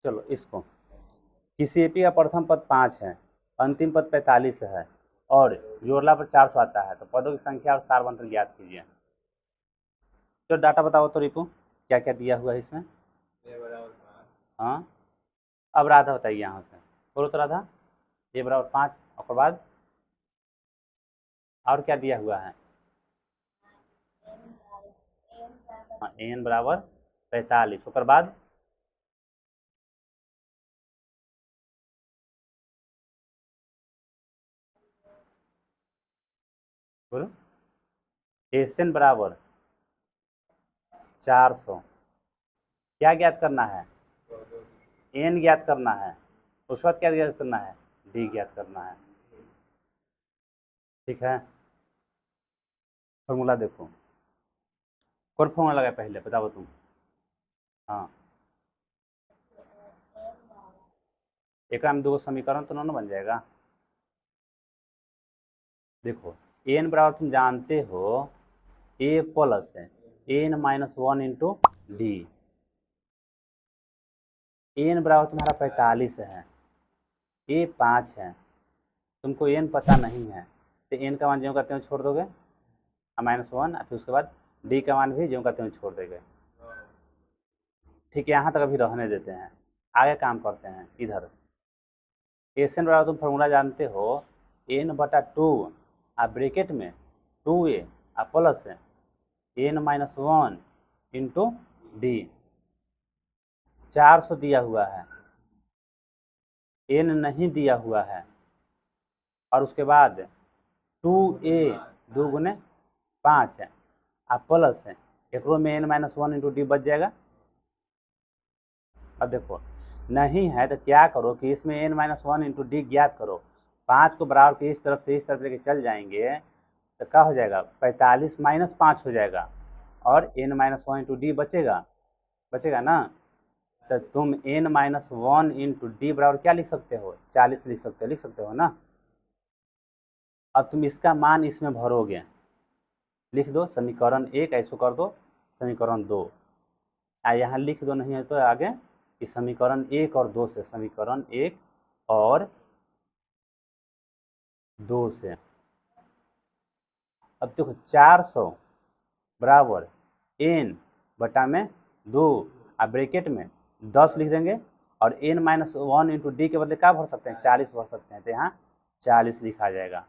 चलो इसको, किसी एपी का प्रथम पद 5 है, अंतिम पद 45 है और जोड़ला पर 400 आता है, तो पदों की संख्या और सारवंतर ज्ञात कीजिए। तो डाटा बताओ तो रिपू, क्या क्या दिया हुआ है इसमें। हाँ, अब राधा बताइए यहाँ से, बोलो तो राधा। ए बराबर 5 और बाद और क्या दिया हुआ है। हाँ, एन बराबर 45 और बाद बोलो। एस एन बराबर 400। क्या ज्ञात करना है, एन ज्ञात करना है, उसके बाद क्या ज्ञात करना है, डी ज्ञात करना है। ठीक है, फॉर्मूला देखो, कौन फॉर्मूला लगा पहले बताओ तुम। हाँ, एक में दो समीकरण तो ना बन जाएगा। देखो एन बराबर तुम जानते हो ए प्लस है N minus 1 into D. N बराबर तुम्हारा 45 है, ए 5 है, तुमको एन पता नहीं है तो एन का मान ज्यों का त्यों छोड़ दोगे, -1, फिर उसके बाद डी का मान भी ज्यों का त्यों छोड़ देंगे। ठीक है, यहाँ तक अभी रहने देते हैं, आगे काम करते हैं। इधर एस एन बराबर तुम फॉर्मूला जानते हो एन बटा 2 आप ब्रेकेट में 2a आप plus N minus 1 into D. 400 दिया हुआ है, एन नहीं दिया हुआ है, और उसके बाद 2a 2 गुने 5 है आप प्लस है एक में एन माइनस 1 इंटू डी बच जाएगा। अब देखो नहीं है तो क्या करो कि इसमें एन माइनस 1 इंटू डी ज्ञात करो, 5 को बराबर के इस तरफ से इस तरफ लेके चल जाएंगे तो क्या हो जाएगा, 45 माइनस 5 हो जाएगा और एन माइनस 1 इंटू डी बचेगा, बचेगा ना। तो तुम एन माइनस 1 इंटू डी बराबर क्या लिख सकते हो, 40 लिख सकते हो ना। अब तुम इसका मान इसमें भरोगे, लिख दो समीकरण 1 ऐसो कर दो समीकरण 2, यहाँ लिख दो, नहीं है तो आगे इस समीकरण 1 और 2 से, समीकरण 1 और 2 से। अब देखो 400 बराबर एन बटा में 2 आप ब्रैकेट में 10 लिख देंगे और एन माइनस 1 इंटू डी के बदले क्या भर सकते हैं, 40 भर सकते हैं, तो यहाँ 40 लिखा जाएगा।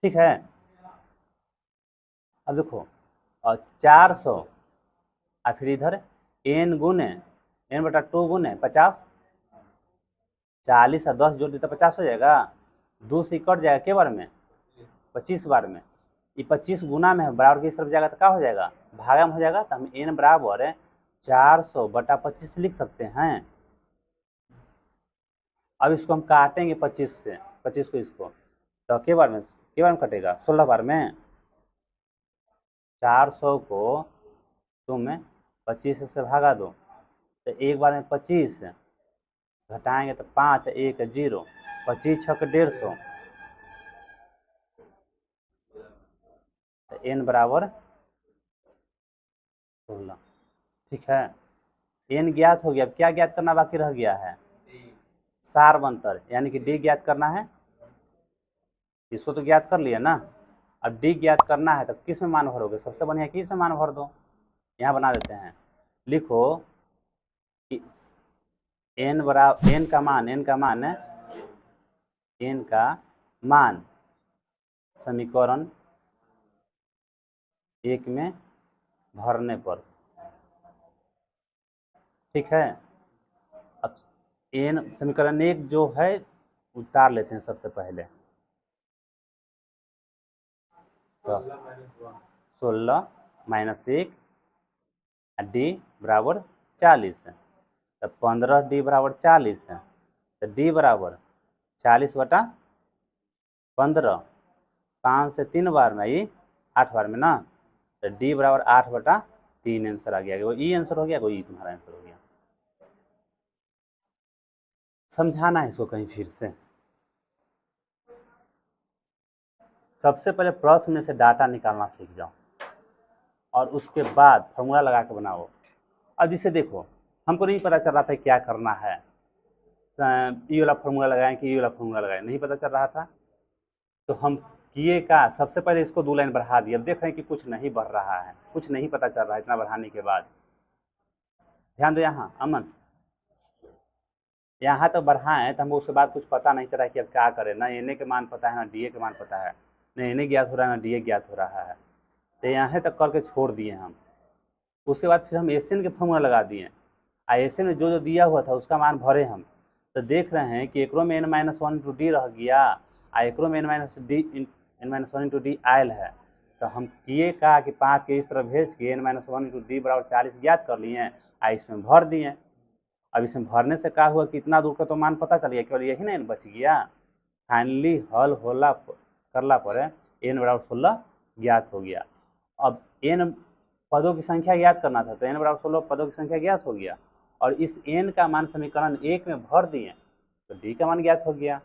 ठीक है, अब देखो और 400 और फिर इधर एन गुने एन बटा 2 गुने 50, 40 और 10 जोड़ देता 50 हो जाएगा, 2 से कट जाएगा के बार में, 25 बार में, ये 25 गुना में है, बराबर की तरफ जाएगा तो क्या हो जाएगा, भागा में हो जाएगा। तो हम एन बराबर 400 बटा 25 लिख सकते हैं। अब इसको हम काटेंगे 25 से, 25 को इसको, तो के बार में कटेगा, 16 बार में। 400 को तुम 25 से भागा दो तो एक बार में 25 घटाएंगे तो 5 1 0, 25 6 150, तो एन बराबर 16। ठीक है, एन ज्ञात हो गया, अब क्या ज्ञात करना बाकी रह गया है, सारवंतर यानी कि डी ज्ञात करना है। इसको तो ज्ञात कर लिया ना, अब डी ज्ञात करना है तो किस में मान भरोगे, सबसे बढ़िया किस में मान भर दो, यहाँ बना देते हैं, लिखो कि एन बराबर एन का मान समीकरण 1 में भरने पर। ठीक है, अब एन समीकरण 1 जो है उतार लेते हैं सबसे पहले, तो 16 माइनस 1 डी बराबर 40 है, तो 15 डी बराबर 40 है, तो डी बराबर 40 बटा 15, 5 से 3 बार में ये 8 बार में ना, तो डी बराबर 8 बटा 3 आंसर आ गया, वो ई आंसर हो गया, कोई ई तुम्हारा आंसर हो गया। समझाना है इसको कहीं फिर से, सबसे पहले प्रश्न में से डाटा निकालना सीख जाओ और उसके बाद फॉर्मूला लगा के बनाओ। अब जिसे देखो हमको नहीं पता चल रहा था क्या करना है, ये वाला फॉर्मूला लगाएं कि ये वाला फॉर्मूला लगाएं, नहीं पता चल रहा था। तो हम किए का सबसे पहले इसको 2 लाइन बढ़ा दिया। अब देख रहे हैं कि कुछ नहीं बढ़ रहा है, कुछ नहीं पता चल रहा है इतना बढ़ाने के बाद। ध्यान दो यहाँ अमन, यहाँ तो बढ़ाएं तो हमको उसके बाद कुछ पता नहीं चल रहा है कि अब क्या करें। ना एन ए के मान पता है, ना डी ए के मान पता है, ना एन ए ज्ञात हो रहा है, ना डी ए ज्ञात हो रहा है। तो यहाँ तक करके छोड़ दिए हम। उसके बाद फिर हम एस एन के फॉर्मूला लगा दिए। एस एन में जो जो दिया हुआ था उसका मान भरे हम। तो देख रहे हैं कि एकरो में n-1 इंटू डी रह गया, एकरो में n-1 इंटू डी आयल है। तो हम किए का कि 5 के इस तरह भेज के n-1 इंटू डी बराबर 40 ज्ञात कर लिए, इसमें भर दिए। अब इसमें भरने से क्या हुआ कि इतना दूर का तो मान पता चल गया, केवल यही ना बच गया। फाइनली हल होला करला पर n बराबर 16 ज्ञात हो गया। अब n पदों की संख्या ज्ञात करना था, तो n बराबर 16 पदों की संख्या ज्ञात हो गया, और इस n का मान समीकरण 1 में भर दिए तो d का मान ज्ञात हो गया।